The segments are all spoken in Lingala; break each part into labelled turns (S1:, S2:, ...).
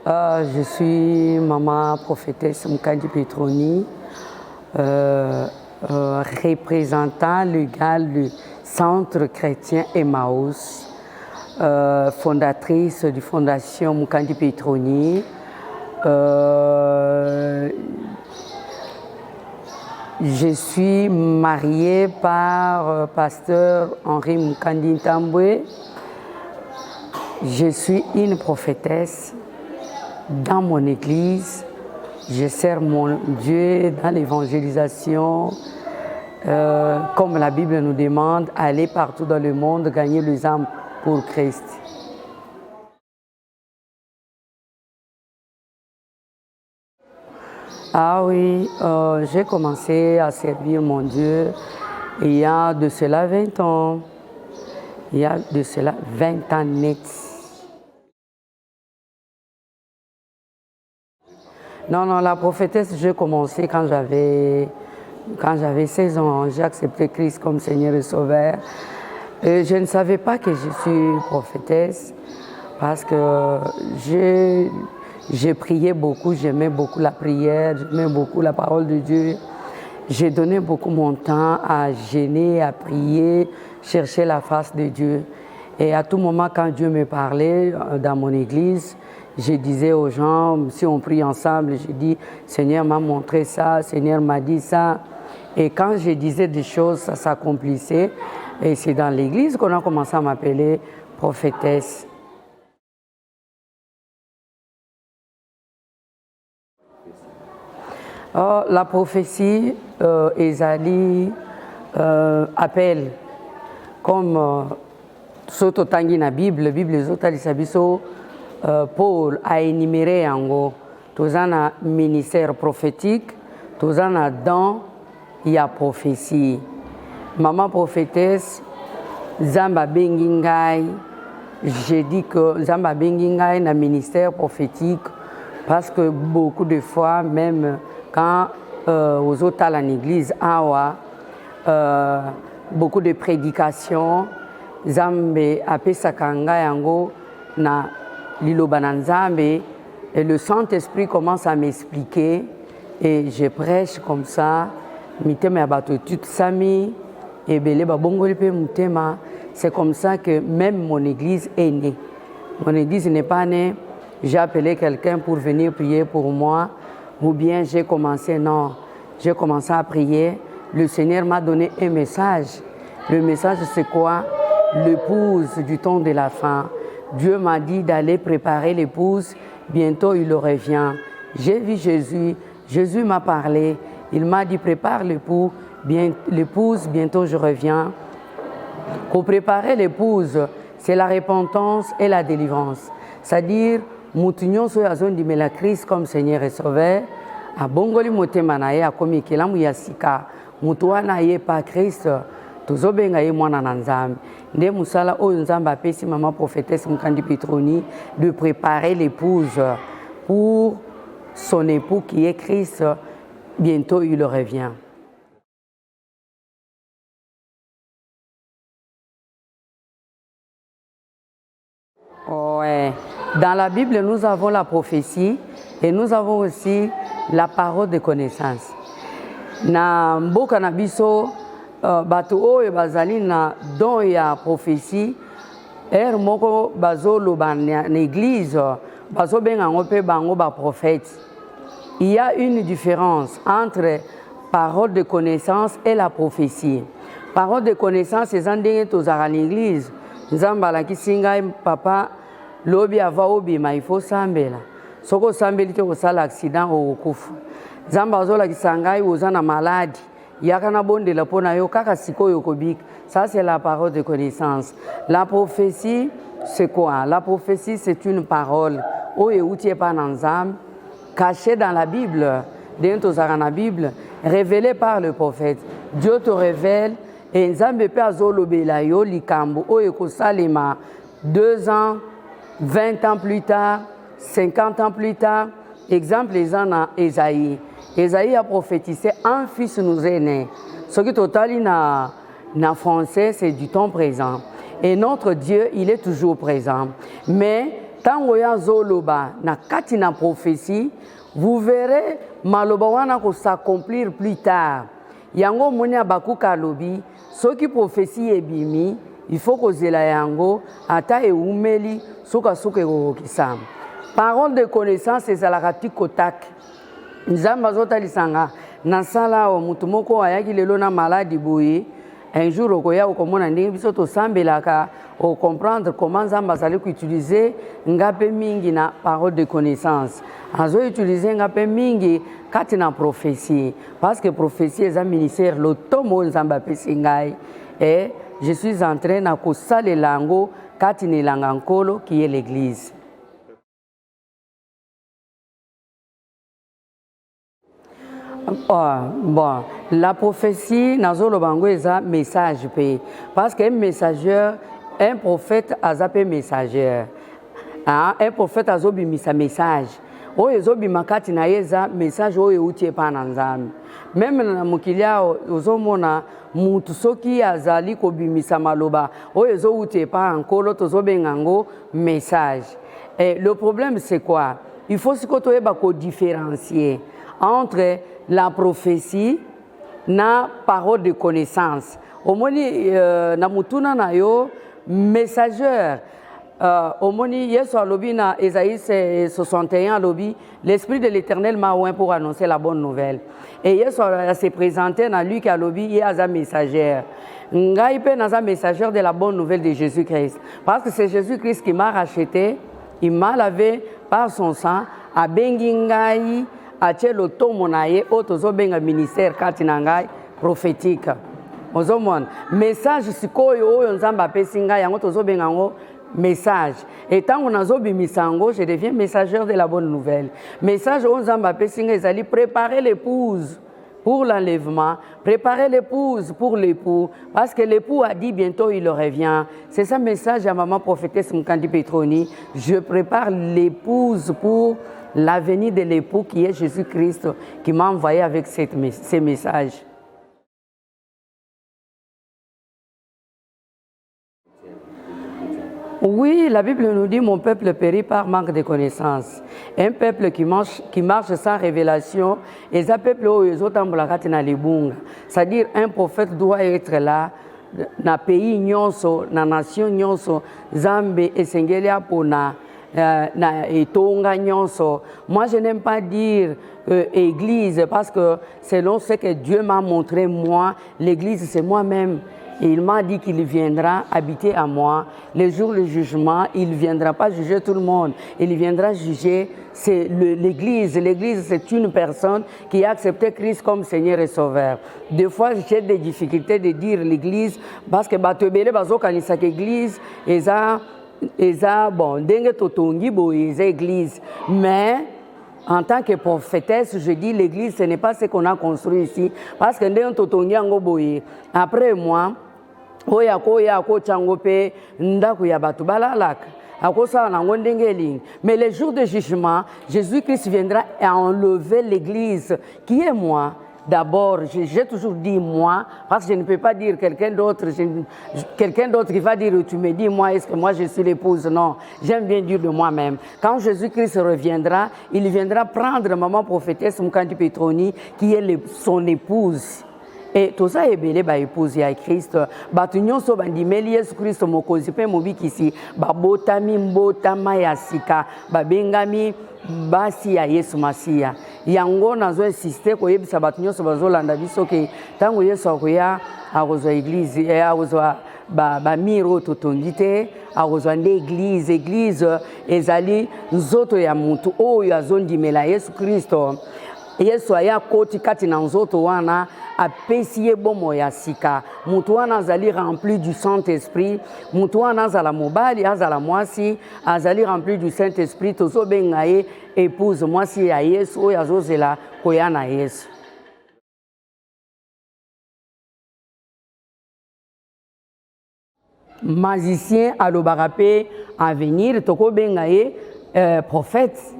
S1: Je suis maman prophétesse Mukandi Petroni, représentant légal du Centre chrétien Emmaüs, fondatrice de Fondation Mukandi Petroni. Je suis mariée par pasteur Henri Mukandi Ntambwe. Je suis une prophétesse dans mon église. Je sers mon Dieu dans l'évangélisation. Comme la Bible nous demande, aller partout dans le monde, gagner les âmes pour Christ. Ah oui, j'ai commencé à servir mon Dieu il y a de cela 20 ans. Il y a de cela 20 ans net. Non, la prophétesse, j'ai commencé quand j'avais 16 ans. J'ai accepté Christ comme Seigneur et Sauveur. Et je ne savais pas que je suis prophétesse parce que j'ai prié beaucoup, j'aimais beaucoup la prière, j'aimais beaucoup la parole de Dieu. J'ai donné beaucoup mon temps à jeûner, à prier, chercher la face de Dieu. Et à tout moment, quand Dieu me parlait dans mon église, je disais aux gens, si on prie ensemble, je dis, Seigneur m'a montré ça, Seigneur m'a dit ça. Et quand je disais des choses, ça s'accomplissait. Et c'est dans l'église qu'on a commencé à m'appeler prophétesse. Oh, la prophétie, Ezali appelle comme soto tangi na Bible ezotalisa biso Paul a énuméré yango toza na ministère prophétique, toza na don ya prophétie. Maman prophétesse, Zamba bengi ngai, j'ai dit que Zamba bengi ngai na ministère prophétique parce que beaucoup de fois, même quand aux autres à l'église, beaucoup de prédications, Zambe apesaka ngai yango na liloba na Nzambe, et le Saint-Esprit commence à m'expliquer et je prêche comme ça. Mitema ya bato tout sami et belé ba bongoli pe mutema. C'est comme ça que même mon église est née. Mon église n'est pas née. J'ai appelé quelqu'un pour venir prier pour moi, ou bien j'ai commencé à prier. Le Seigneur m'a donné un message. Le message, c'est quoi? L'épouse du temps de la fin. Dieu m'a dit d'aller préparer l'épouse. Bientôt, il revient. J'ai vu Jésus. Jésus m'a parlé. Il m'a dit, prépare l'épouse. Bientôt, je reviens. Pour préparer l'épouse, c'est la repentance et la délivrance. C'est-à-dire, Moutignon soit zone de la Christ comme Seigneur et Sauveur. A bongoli motema na ye akomi kelamu ya sika. Mutuwa na ye pa Christ. Tozobenga ye mwana na Nzambe. Nde musala oyo Nzambe apesi maman prophétesse Mukandi Petroni de préparer l'épouse pour son époux qui est Christ. Bientôt il revient. Ouais. Dans la Bible, nous avons la prophétie et nous avons aussi la parole de connaissance. Na mboka na biso bato oyo bazali na don ya prophétie moko bazoloba na église bazobenga ngo pe bango ba prophète. Il y a une différence entre parole de connaissance et la prophétie. Parole de connaissance, c'est ndenge tozala l'église. Nzambe alakisi ngai papa lobi ava obima il faut sambela. Soko sambeli te kosala accident okufa. Nzambe azolakisa ngai oza na maladie. Yakana bondela pona yo kaka sikoyo kobika. Ça c'est la parole de connaissance. La prophétie, c'est quoi? La prophétie, c'est une parole oyo euti pa na Nzambe, cachée dans la Bible, dans la Bible, révélée par le prophète. Dieu te révèle et Nzambe pe azolobela yo likambo oyo kosalema 2 ans, 20 ans plus tard, 50 ans plus tard. Exemple, les gens à Esaïe. Esaïe a prophétisé, un fils nous est né. Ce qui est total en français, c'est du temps présent. Et notre Dieu, il est toujours présent. Mais tango ya zoloba na kati na prophétie, vous verrez maloba wana ko s'accomplir plus tard. Yango moni abakuka lobi, soki prophétie ebimi, il faut que zela yango ata eumeli soka soka ekokisama. Parole de connaissance ezalaka tikotak. Nzambe azotalisanga na sala o mutu moko ayaki lelo na maladi boye. Un jour okoya okomona ndenge biso tosambelaka o comprendre comment Nzambe azali utiliser ngape mingi na parole de connaissance. Azo utiliser ngape mingi kati na prophétie parce que prophétie est un ministère lotomo Nzambe apesi ngai et je suis en train na kosalela yango kati na elanga nkolo qui est l'église. Bon, la prophétie, nazolobango eza message pe. Parce qu'un messager, un prophète a zappé messager. Un prophète a zobimisa message. Oyo zobima kati na yeza message oyo utie pa na Nzambe. Même na mokilia ozomona mutu soki azali kobimisa maloba oyo zo utie pa nkolo tozobengango message. Et le problème c'est quoi? Il faut sikotoyeba ko différencier entre la prophétie na parole de connaissance. Omoni na mutuna na yo messager. Omoni Yesu alobi na Ésaïe 61 alobi, l'esprit de l'Éternel m'a oint pour annoncer la bonne nouvelle. Et Yesu s'est présenté na lui qui alobi il a un messager. Ngai pe naza messager de la bonne nouvelle de Jésus-Christ. Parce que c'est Jésus-Christ qui m'a racheté, il m'a lavé par son sang, a bengi ngai atie lotomo na ye otozo benga ministère kati na ngai prophétique. Ozomona message sikoyo oyo Nzambe apesi ngai yango tozo benga ngo message. Et tant qu'on a zobimisango, je deviens messager de la bonne nouvelle. Message oyo Nzambe apesi ngai ezali préparer l'épouse pour l'enlèvement, préparer l'épouse pour l'époux, parce que l'époux a dit bientôt il revient. C'est ça message à maman prophétesse Mkandi Petroni. Je prépare l'épouse pour l'avenir de l'époux qui est Jésus-Christ, qui m'a envoyé avec ces messages. Oui, la Bible nous dit mon peuple périt par manque de connaissances. Un peuple qui marche sans révélation, et un peuple où ils ont c'est-à-dire un prophète doit être là, dans le pays nyonso, dans la nation nyonso, Zambe et Sengelia Pona. Moi, je n'aime pas dire église parce que selon ce que Dieu m'a montré, moi, l'église, c'est moi-même. Et il m'a dit qu'il viendra habiter à moi. Le jour du jugement, il ne viendra pas juger tout le monde. Il viendra juger l'église. L'église, c'est une personne qui a accepté Christ comme Seigneur et Sauveur. Des fois, j'ai des difficultés de dire l'église parce que l'église est bon, église. Mais en tant que prophétesse, je dis l'église, ce n'est pas ce qu'on a construit ici. Parce que après moi, mais le jour de jugement, Jésus-Christ viendra et enlever l'église qui est moi. D'abord, j'ai toujours dit moi, parce que je ne peux pas dire quelqu'un d'autre qui va dire, tu me dis moi, est-ce que moi je suis l'épouse? Non, j'aime bien dire de moi-même. Quand Jésus-Christ reviendra, il viendra prendre maman prophétesse Mkandi Petroni, qui est son épouse. Et tout ça est belé ba épouse ya Christ. Batu nyonso bandimeli Yesu Christ mokozi pe mobikisi ba botami mbotama ya sika ba bengami basi ya Yesu Masia. Yango nazo insiste ko yebisa batu nyonso bazolanda biso ke tango Yesu akoya akozwa église akozwa ba miro totongite akozwa nde église ezali nzoto ya mutu oyo azondimela Yesu Kristo. Yesu aya koti kati na nzoto wana apesi ye bomo ya sika. Mutu wana azali rempli du Saint-Esprit. Mutu wana azala mobali, azala mwasi, azali rempli du Saint-Esprit. Tozo benga ye épouse mwasi ya Yesu oyo azozela koya na Yesu. Magicien alobaka pe avenir toko benga ye prophète.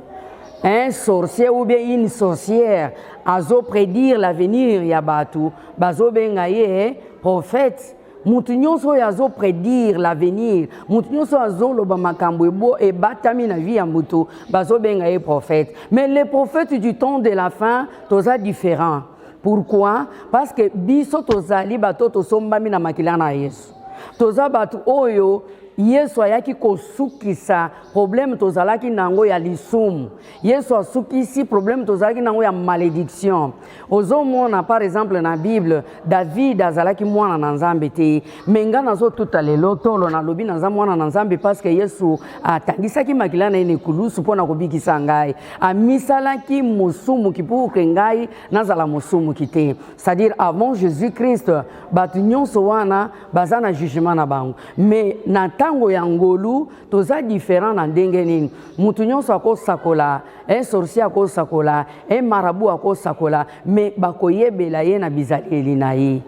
S1: Un sorcier ou bien une sorcière azo prédire l'avenir ya batu bazo benga ye prophète mutu nyonso oyo azoprédire l'avenir, mutu nyonso oyo azoloba makambo ebatami na vie ya mutu bazobenga ye prophète. Mais les prophètes du temps de la fin toza différent. Pourquoi? Parce que biso tozali bato tosombami na makila na Yesu. Toza bato oyo Yesu ayaki kosukisa problème tozalaki nango ya lisumu. Yesu asukisi problème tozalaki nango ya malédiction. Ozomona par exemple na Bible, David azalaki mwana na Nzambe te. Menga nazo tuta lelo tolo na lobi na mwana na Nzambe parce que Yesu atangisaki makila na ene kulusu pona kobikisa ngai. Amisalaki musumu kipuke ngai nazala musumu kite. C'est-à-dire avant Jésus-Christ, batu nyonso wana bazana jugement na bango. Mais na tango ya ngolu toza différent na ndenge nini. Mutu nyonso akosakola, un sorcier akosakola, un marabout akosakola, mais bakoyebela ye na bizaleli na ye.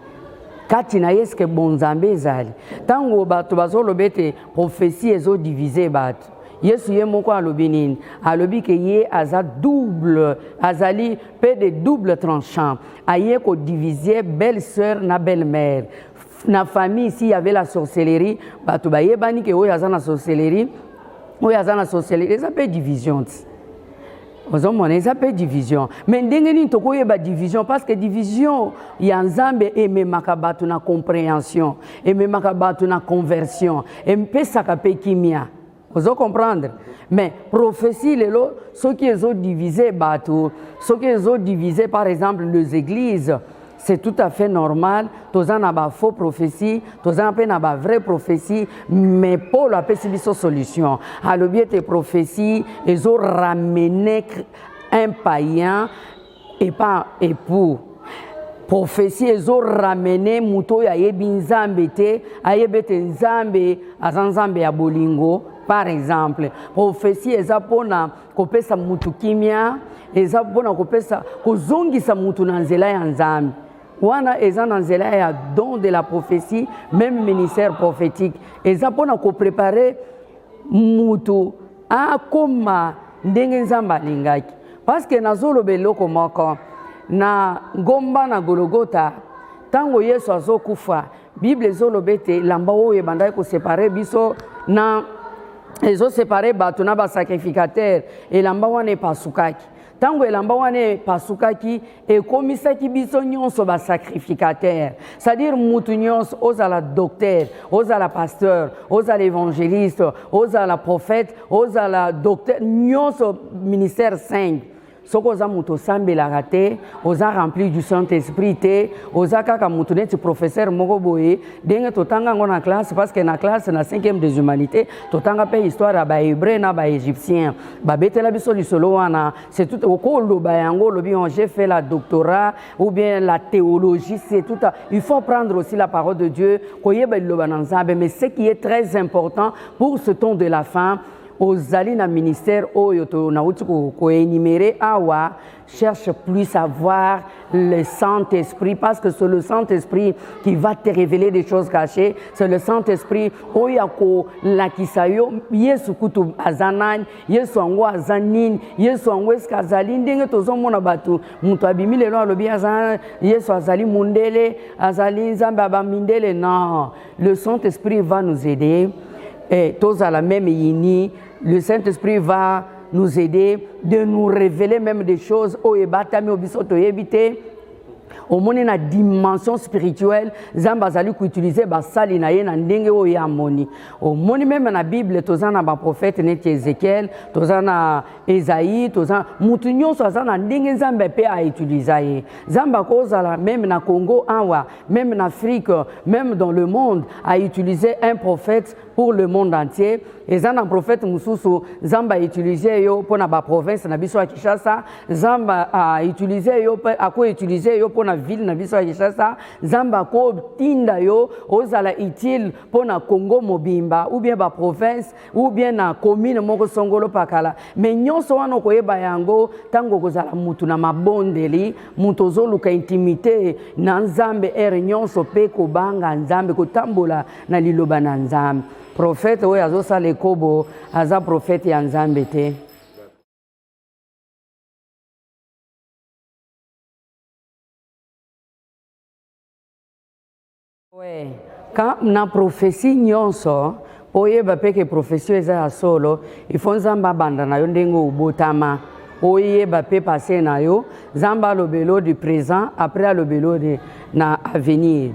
S1: Kati na ye eske bonzambe ezali. Tango bato bazoloba ete prophétie ezo diviser bato. Yesu ye moko alobi nini? Alobi ke ye aza double, azali pe de double tranchant. Aye ko diviser belle-sœur na belle-mère. Na famille ici il y avait la sorcellerie, bato bayebani ke oyo aza na sorcellerie, oyo aza na sorcellerie, ça peut division. Ozomona ça peut division. Mais ndenge nini tokoyeba division parce que division ya Nzambe ememaka bato na compréhension, ememaka bato na conversion, empesaka pe kimia. Vous comprendre? Mais prophétie lelo ceux qui ont divisé bato, ceux qui ont divisé par exemple les églises. C'est tout à fait normal. Tous en a faux prophétie, tous en a vraie prophétie, mais Paul a fait une solution. À l'objet de prophétie, ils ont ramené un païen et pas époux. Prophétie, ils ont ramené Mouto ya Yebinzambe te, Ayebete Nzambe, Azanzambe ya Bolingo, par exemple. Prophétie, ils ont pona kopesa mutu kimia, ils ont pona kopesa kozongisa mutu na nzela ya Nzambe. Wana eza na nzela ya don de la prophétie, même ministère prophétique. Eza pona ko préparer mutu akoma ndenge Nzambe alingaki. Parce que nazoloba eloko moko na ngomba na Golgotha, tango Yesu azokufa, Bible ezoloba ete lamba oyo ebandaki ko séparer biso na ezo séparer bato na ba sacrificateur elamba wana epasukaki. Tango elamba wana pasukaki ekomisaki biso nyonso ba sacrificateur. C'est-à-dire mutu nyonso ozala docteur, ozala pasteur, ozala évangéliste, ozala prophète, ozala docteur, nyonso ministère 5. Soko oza mutu osambelaka te, oza rempli du Saint-Esprit te, oza kaka mutu neti professeur moko boye, ndenge totanga yango na classe parce que na classe na 5e des humanités totanga pe histoire ya bahébreu na baégyptien. Babetela biso lisolo wana, c'est tout okoloba yango lobi j'ai fait la doctorat ou bien la théologie, c'est tout. Il faut prendre aussi la parole de Dieu, koyeba liloba na Nzambe, mais ce qui est très important pour ce temps de la fin, ozali na ministère oyo to na uti ko énumérer awa, cherche plus à voir le Saint-Esprit parce que c'est le Saint-Esprit qui va te révéler des choses cachées. C'est le Saint-Esprit oyo ko lakisa yo Yesu kutu azanani, Yesu ango azanini, Yesu ango eskazali ndenge tozomona bato mutu abimi lelo alobi azana Yesu azali mundele, azali Nzambe abamindele. Non, le Saint-Esprit va nous aider. Et tous à la même yini, le Saint-Esprit va nous aider de nous révéler même des choses au ebatami obisoto yebite. Au moins na dimension spirituelle, Nzambe azali ko utiliser basali na ye na ndenge oyo ya moni. Au moins même na Bible tozana ba prophète neti Ézéchiel, tozana Esaïe, tozana mutu nyonso azana ndenge Nzambe pe a utiliser ye. Nzambe akozala même na Congo awa, même en Afrique, même dans le monde a utilisé un prophète pour le monde entier. Et un prophète mususu Nzambe a utilisé yo pour na ba province na biso ya Kinshasa, Nzambe a utilisé yo a ko utiliser yo pour na ville na biso ya Kinshasa, Nzambe ko tinda yo ozala utile pour na Congo mobimba ou bien ba province ou bien na commune moko songolo pakala. Mais nyonso wana koyeba yango tango kozala mutu na mabondeli, mutu ozoluka intimité na Nzambe nyonso pe ko banga Nzambe ko tambola na liloba na Nzambe. Prophète oyo azosala ekobo aza prophète ya Nzambe te. Ouais, quand na prophétie nyonso oyeba pe que prophétie eza ya solo il faut nzambe abanda na yo ndenge obotama oyeba pe passé na yo nzambe alobelo du présent après alobelo de na avenir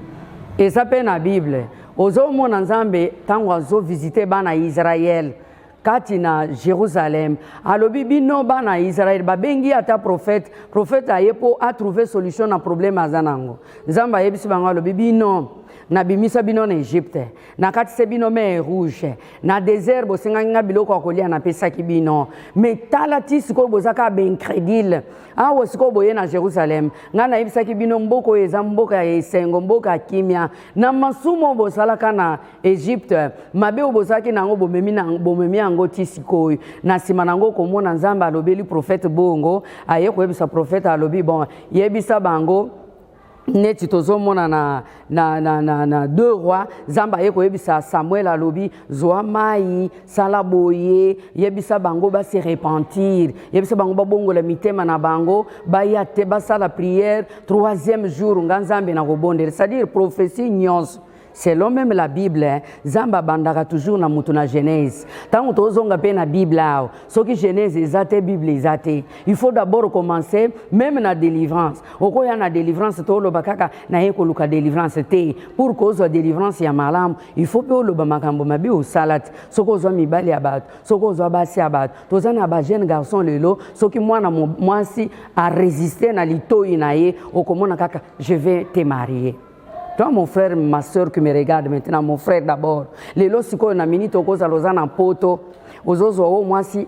S1: eza pe na bible ozomona nzambe ntango azovisite bana Israel kati na Jérusalem alobi bino bana Israel babengi ata prophète aye po a trouvé solution na problème aza nango nzambe ayebisi bango alobi bino na bimisa bino na Egypte na kati se bino mer rouge na désert bosengaki nga biloko ya kolia napesaki bino me tala ti sikoyo bozaka baincrédule awa sikoyo boye na Jérusalem nga nayebisaki bino mboka oyo eza mboka ya esengo mboka ya kimia na masumu bosalaka na Egypte mabe oyo bozalaki nango bomemi yango ti sikoyo na nsima nango komona nzambe alobeli prophète bongo aye koyebisa prophète alobi bon yebisa bango neti tozomona na 2 rois nzambe aye koyebisa Samuel alobi zwa mai sala boye yebisa bango base repentir yebisa bango babongola mitema na bango baya te basala prière 3e jour nga nzambe na kobondela c'est-à-dire prophétie nyonso selon même la Bible, Zamba bandaka toujours na mutu na Genèse. Tant que ozonga pe na Bible ao, soki Genèse ezate Bible ezate. Il faut d'abord commencer même na délivrance. Oko ya na délivrance to lo bakaka na yeko luka délivrance te. Pour cause de délivrance ya malamu, il faut pe lo ba makambo mabi o salat. Soko zo mibali abat, soko zo basi abat. Tozana ba jeune garçon lelo, soki mwana mwasi a résister na litoi na ye, okomona kaka je vais te marier. Toi, mon frère, ma soeur qui me regarde maintenant, mon frère d'abord. Les lots, si on a minute au cause à Lausanne en poto, aux autres, moi si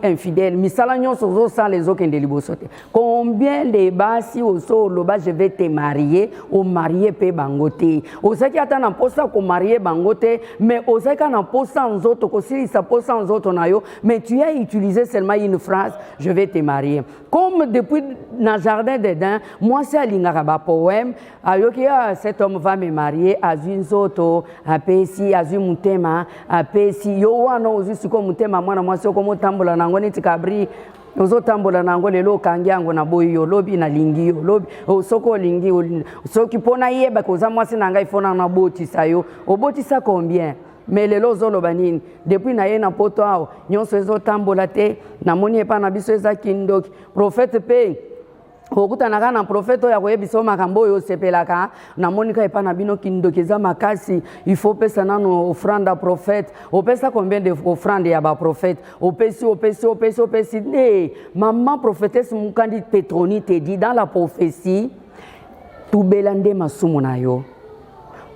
S1: infidèle, misalagnon sur aux sans les autres indélibosoté. Combien de bas si au sol, je vais te marier, au marié pe bangoté. Au sait qu'il y a un poste qu'on marié bangoté, mais au sait qu'il y a un poste sans autres, aussi ça poste sans autres nayo, mais tu as utilisé seulement une phrase, je vais te marier. Comme depuis dans le jardin d'Éden, moi c'est à l'ingara poème, ayokia cet homme va me marier à une autre, à Pessi, à une mutema, à Pessi. Yo wana uzisiko mutema mwana mwasi ko tambola nango neti kabri ozo tambola nango lelo kangiango na boyo lobi na lingi yo lobi soko lingi soki pona yeba koza mwasi nanga ifona na boti sayo oboti sa combien mais lelo zolo banini depuis na ye na poto ao nyonso ezo tambola te na moni epa na biso eza kindoki prophète pe okutanaka na prophète oyo akoyebisa makambo oyo osepelaka na monika epa na bino kindoki eza makasi il faut pesa nano offrande ya prophète opesa combien de offrande ya baprophète opesi ne maman prophétesse mukandi Petroni te dit dans la prophétie tubela nde masumu na yo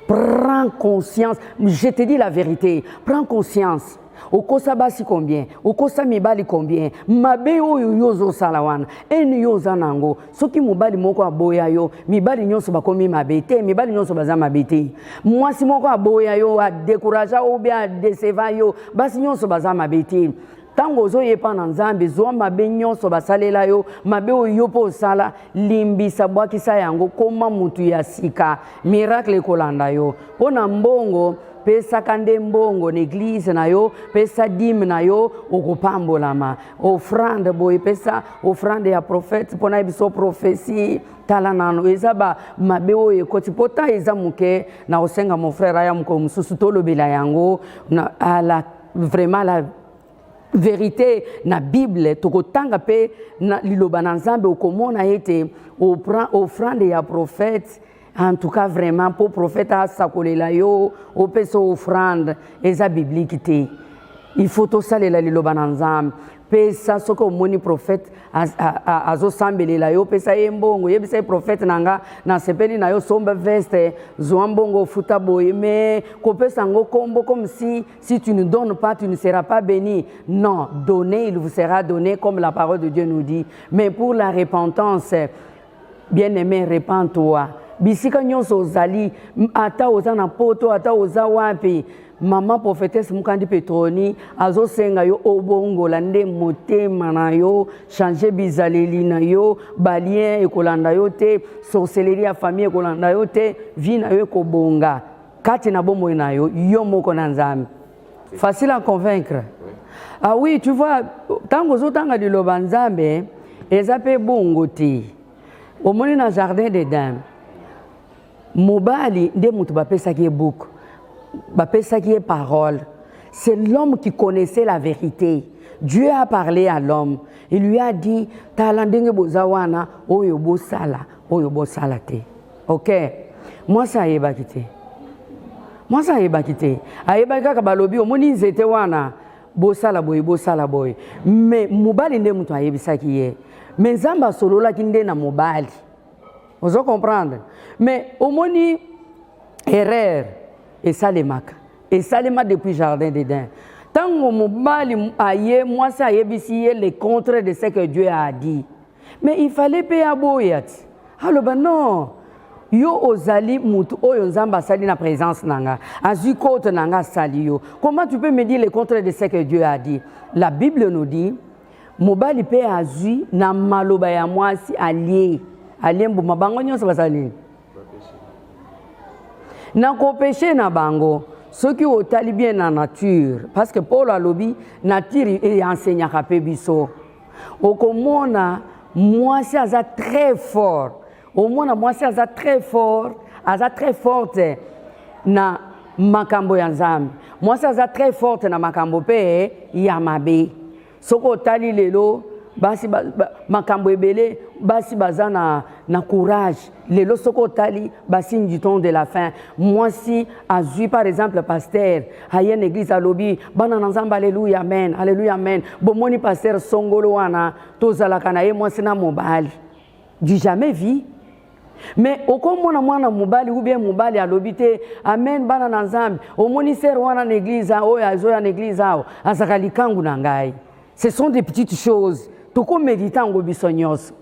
S1: prends conscience je te dis la vérité prends conscience okosa basi combien okosa mibali combien mabe oyo yozo salawana eni yoza nango soki mobali moko aboya yo mibali nyonso bakomi mabe te mibali nyonso baza mabe te mwasi moko aboya yo a décourager ou bien décevoir yo basi nyonso baza mabe te tango ozoyepa na nzambe zwa mabe nyonso basalela yo mabe oyo po osala limbisa bwakisa yango koma mutu ya sika miracle ekolanda yo mpona mbongo pesa kande mbongo n'église na yo pesa dîme na yo okopambolama offrande boye pesa offrande ya prophète pona biso prophétie tala nano eza ba mabe oyo ekoti pota eza muke na osenga mon frère aya muko mususu tolobela yango na ala vraiment la vérité na Bible tokotanga pe na liloba na nzambe okomona ete offrande ya prophète. En tout cas, vraiment, pour le prophète Sakolela yo, au peso offrande, eza biblique te. Il faut tout ça les lobananzam. Pesa soko moni prophète azo sambelela yo pesa yembongo yebisa prophète nanga na sepeli na yo somba veste zoambongo futa boye mais ko pesa ngo kombo comme si tu ne donnes pas tu ne seras pas béni. Non, donner il vous sera donné comme la parole de Dieu nous dit. Mais pour la repentance, bien-aimé, repens-toi. Bisika nyonso ozali ata oza na poto ata oza wapi mama prophétesse mukandi Petroni azosenga yo obongola nde motema na yo changer bizaleli na yo balien ekolanda yo te sorcellerie ya famille ekolanda yo te vie na yo ekobonga kati na bomoi na yo yo moko na nzambe facile à convaincre. Ah oui, tu vois tango ozotanga liloba nzambe eza pe bongo te omoni na jardin d'Éden mobali nde mutu bapesaki ye book bapesaki ye parole. C'est l'homme qui connaissait la vérité. Dieu a parlé à l'homme. Il lui a dit, talandenge bozawana, oyo bosala te. Ok? Moi ça yeba kité. Moi ça yeba kité. Ayeba kaka balobi omoni nzete wana bosala boy. Mais mobali nde mutu ayebisaki ye. Mais nzamba solola kinde na mobali. Vous comprendre? Mais omoni erreur et salemaka. Et Salema depuis Jardin d'Éden. Tant que mobali aye, moi ça yebisi le contraire de ce que Dieu a dit. Mais il fallait payer à boyat. Alors ben non. Yo ozali mutu oyo nzamba sali na présence nanga. Azu kote nanga sali yo. Comment tu peux me dire le contraire de ce que Dieu a dit? La Bible nous dit mobali pe azu na maloba ya mwasi allié. Allié mbuma bango nyonso basali. Na ko péché na bango. Ceux qui ont tali bien la nature, parce que Paul a lobby, nature et enseigne à Biso. Au commun, moi c'est très fort. Au moins, moi c'est très fort, très forte na makambo yanzam. Moi c'est très forte na makambo pe yamabe. Soko tali lelo. Basi makambo ebele basi bazana na courage lelo soko tali basi du temps de la fin. Moi si azui par exemple pasteur hayen église à lobby bana nzamba alléluia amen bomoni pasteur songolo wana tozala kana ye moi sina mobali du jamais vu. Mais okomona mwana mobali ou bien mobali alobite amen bana nzambe omoni ser wana na église o ya zo ya église ao azakali kangu na ngai. Ce sont des petites choses. Tout comme méditant au bisognos.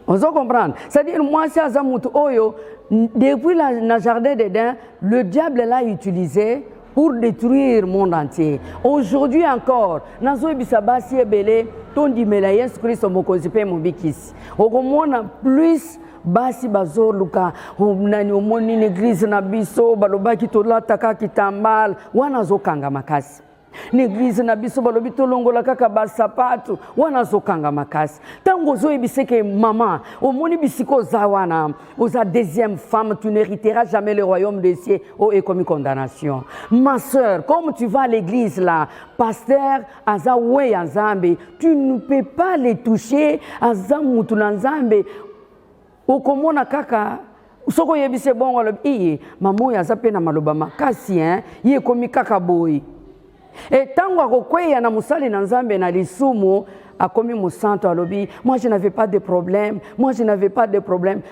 S1: On se comprend. C'est-à-dire, moi, c'est Azamout Oyo, depuis le jardin d'Éden, le diable l'a utilisé pour détruire le monde entier. Aujourd'hui encore, Nazo Bisabasi et Belé, Tondi Melayes Christ, Mokozipe Mobikis. Au moins, plus. Basi bazor luka nani omoni l'église na biso balobaki tolataka kitambal wana zokanga makasi. L'église na biso balobi tolongola kaka basapatu wana zokanga makasi. Tango zo ebiseke maman omoni bisiko zawana oza deuxième femme tu n'hériteras jamais le royaume des cieux oh et comme condamnation. Ma sœur, comme tu vas à l'église là, pasteur aza we nzambe, tu ne peux pas les toucher aza mutu na nzambe. Okomona kaka soko yebise bongo lo iye mamoya azape na maloba makasi ye komi kaka boy. Et tango akokweya na musali na nzambe na lisumu akomi musanto alobi moi je n'avais pas de problème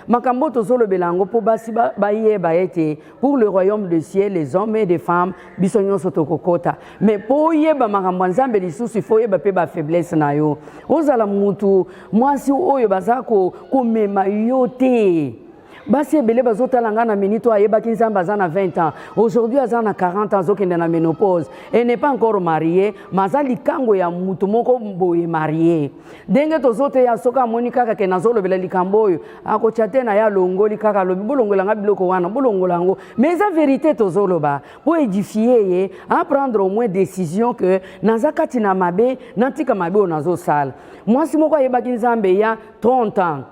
S1: makambo tozolo belango po basi ba yeba ete pour le royaume des cieux les hommes et les femmes biso nyonso tokokota mais po yeba makambo nzambe lisusu fo yeba pe ba faiblesse na yo ozala mutu mwasi oyo bazako komema yote. Basi ebele bazotala na minito ayebaki nzamba za na 20 ans. Aujourd'hui aza na 40 ans zokende na ménopause. Et n'est pas encore marié, maza likango ya mutu moko boye marié. Denge tozote ya soka monika kaka kenazolo bela likambo oyo. Akochate na ya longoli kaka lobi bolongola nga biloko wana bolongola ngo. Mais la vérité tozolo ba pour édifier ye, à prendre au moins décision que nazakati na mabe nantika mabe onazo sala. Moi si moko ayebaki nzambe ya 30 ans.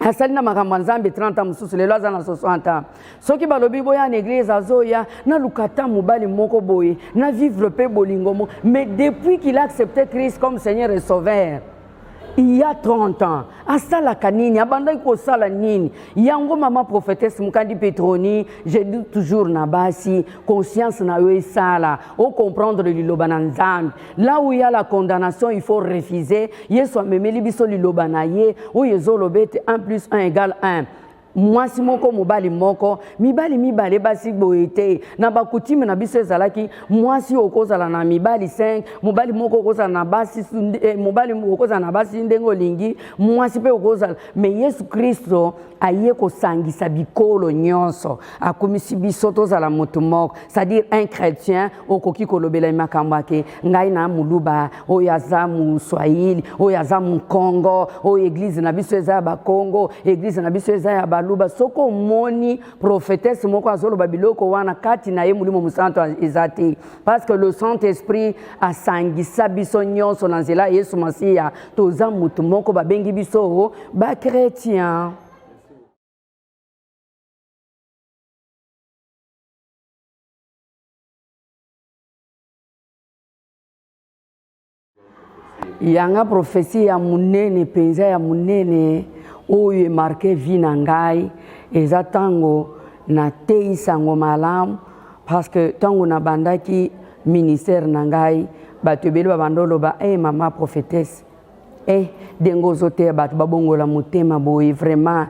S1: Asalina makambo nzambe 30 ans mususu lelo aza na 60 ans. Soki balobi boya na église azoya na lukata mobali moko boye na vivre pe bolingo mo mais depuis qu'il a accepté Christ comme Seigneur et Sauveur il y a 30 ans asala kanini abandaki ko sala nini yango mama prophétesse Mukandi Petroni je dis toujours na basi conscience na yo esala au comprendre liloba na nzambe là où il y a la condamnation il faut refuser yeso amemeli biso liloba na ye o yezolobete 1 + 1 = 1. Mwasi moko mobali moko mibali basi boete na bakutime na biso ezalaki mwasi okozala na mibali 5 mobali moko okozala na basi mobali okozala na basi ndengo lingi mwasi pe okozala mais Yesu Kristo aye kosangisa bikolo nyonso akomisi biso tozala moto moko c'est-à-dire un chrétien okoki kolobela makambo ake ngai na muluba oyo aza mu Swahili oyo aza mu Congo oyo église na biso eza ba Congo église na biso eza ya luba soko moni prophétesse moko azoloba biloko wana kati na ye mulimo musanto ezate parce que le Saint-Esprit asangisa biso nyonso na nzela Yesu Masiya toza mutu moko babengi biso ba chrétien. yanga prophétie ya munene penza ya munene oyo marqué vie na ngai eza tango na teisango malamu parce que tango na bandaki ministère na ngai bato ebele babandolo ba mama prophétesse dengo ozoteya bato babongola motema boye vraiment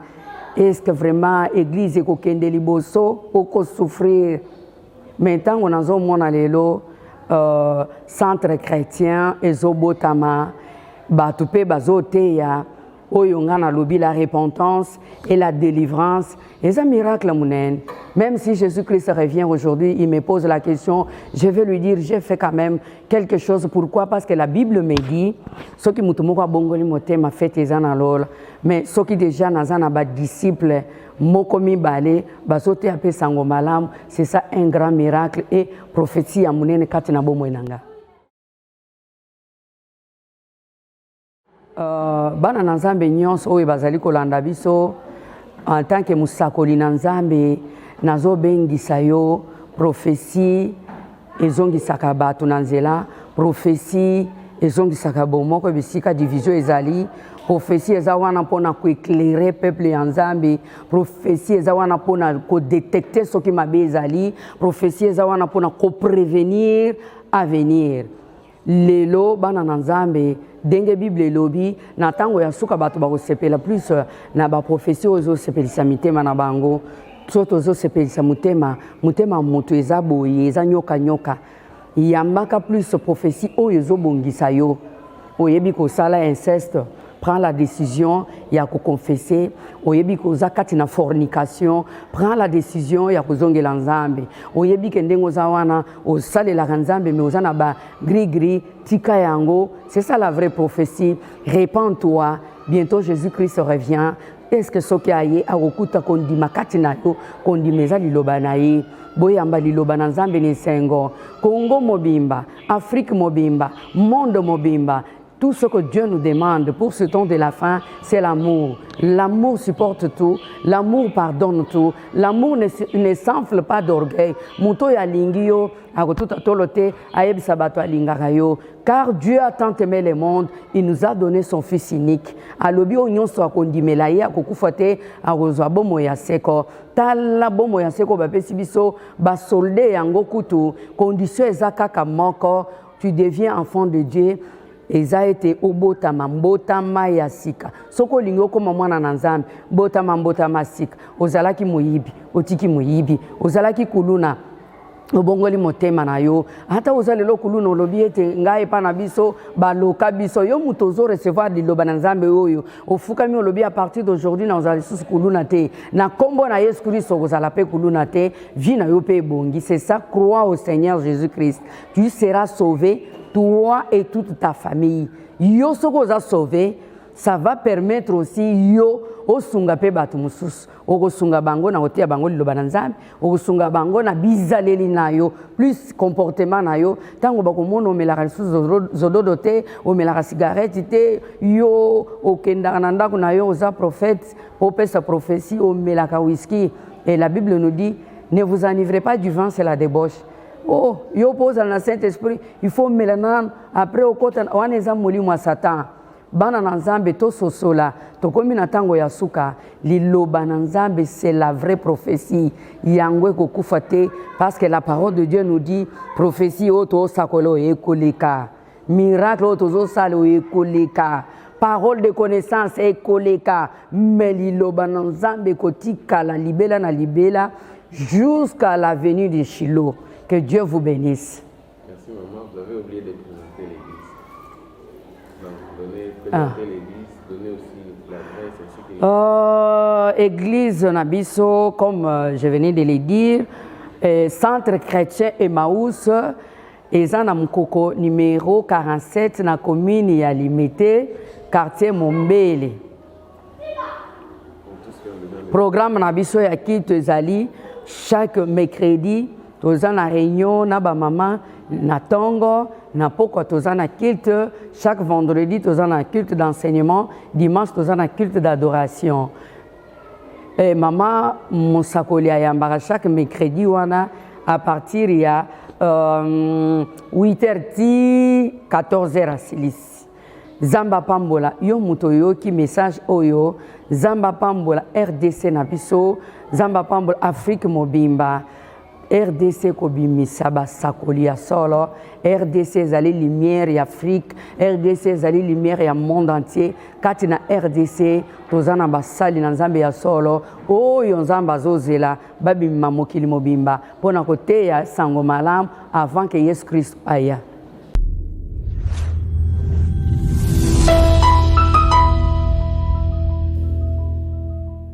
S1: est-ce que vraiment église ekokende liboso okosouffrir mais ntango nazomona lelo centre chrétien ezobotama bato mpe bazoteya oyo nga nalobi la repentance et la délivrance et un miracle monene. Même si Jésus-Christ revient aujourd'hui, il me pose la question, je vais lui dire, j'ai fait quand même quelque chose. Pourquoi? Parce que la Bible me dit, ce qui m'a bongoli motema fait ezanalol, mais ce qui déjà nazana ba disciple mokomi balé, basote ape sango malam, c'est ça un grand miracle et prophétie à monene katina bomo enanga. Bana na nzambe nyonso oyo bazali kolanda biso en tant que musakoli na nzambe nazobengisa yo prophétie ezongisaka bato na nzela prophétie ezongisaka bomoko bisika division ezali prophétie eza wana mpona koéclairer peuple ya nzambe prophétie eza wana mpona kodétecter soki mabe ezali prophétie eza wana mpona koprévenir avenir lelo bana na nzambe denge Bible elobi na tango ya suka bato bakosepela plus na baprophétie ozosepelisa mitema na bango soto ozosepelisa motema moto eza boye eza nyoka yambaka plus prophétie oyo ezobongisa yo oyebi kosala inceste prends la décision ya koconfesser oyebi koza kati na fornication prends la décision ya kozongela nzambe oyebi ke ndenge oza wana osalelaka nzambe mais oza na ba gris tika yango c'est ça la vraie prophétie répands-toi bientôt Jésus-Christ revient est-ce que soki aye akokuta kondima kati na yo kondima eza liloba na ye boyamba liloba na nzambe ni sengo Congo mobimba Afrique mobimba monde mobimba. Tout ce que Dieu nous demande pour ce temps de la fin, c'est l'amour. L'amour supporte tout, l'amour pardonne tout, l'amour ne s'enfle pas d'orgueil. Muto ya lingio, akotuta tolote, aeb sabato alingaka yo. Car Dieu a tant aimé le monde, il nous a donné son Fils unique. Alobi o nyonso akondimela ye akokufa te akozwa bomo ya seko. Tala bomo ya seko bapesi biso basolde yango kutu, condition eza kaka moko, tu deviens enfant de Dieu. Eza été obotama mbotama ya sika soko lingo koma mwana na nzambe mbotama sika ozalaki moyibi otiki moyibi ozalaki kuluna obongoli motema na yo hata ozalelo kuluna olobi ete ngai pa na biso baloka biso yo muto zo recevoir liloba na nzambe oyo ofukami olobi à partir d'aujourd'hui na ozali susu kuluna te na kombo na Yesu Kristo ozala pe kuluna te vie na yo pe bongi c'est ça crois au Seigneur Jésus-Christ tu seras sauvé toi et toute ta famille. Yo soko oza sauvé, ça va permettre aussi yo osunga pe bato mususu. Okosunga bango na otia bango liloba na nzambe, okosunga bango na bizaleli na yo, plus comportement na yo. Tango bakomona omelaka lisusu zododo te, omelaka cigarette te, yo okendaka na ndako na yo oza prophète, opesa prophétie, omelaka whisky. Et la Bible nous dit, ne vous enivrez pas du vin, c'est la débauche. Oh, yo pose dans le Saint-Esprit, il faut mélanger après au côté on est en molimo à Satan. Bana nzambe to sosola, to komi na tango ya suka, liloba nzambe c'est la vraie prophétie. Yangwe kokufa te parce que la parole de Dieu nous dit prophétie oto sakolo ekoleka. Miracle oto salo ekoleka. Parole de connaissance ekoleka. Mais liloba nzambe kotika la libela na libela jusqu'à la venue de Shiloh. Que Dieu vous bénisse.
S2: Merci maman, vous avez oublié de présenter l'église. Donc, présenter l'église, donner aussi l'adresse.
S1: Église Nabiso, comme je venais de le dire, Centre chrétien Emmaüs, Ezana Mukoko, numéro 47, na commune ya Limité, quartier Mombele. Programme Nabiso ya Kito Ezali, chaque mercredi, toza na réunion na ba maman na tongo na poko toza na culte chaque vendredi toza na culte d'enseignement dimanche toza na culte d'adoration et maman musakoli ayambaka chaque mercredi wana à partir ya 8h 14h à Silis Zamba pambola yo muto yo ki message oyo Zamba pambola RDC na biso Zamba pambola Afrique mobimba RDC kobimisa basakoli ya solo RDC ezali lumière ya Afrique RDC ezali lumière ya monde entier kati na RDC toza na basali na nzambe ya solo oyo nzambe azozela babima mokili mobimba mpona koteya sango malamu avant que Yesu Christ aya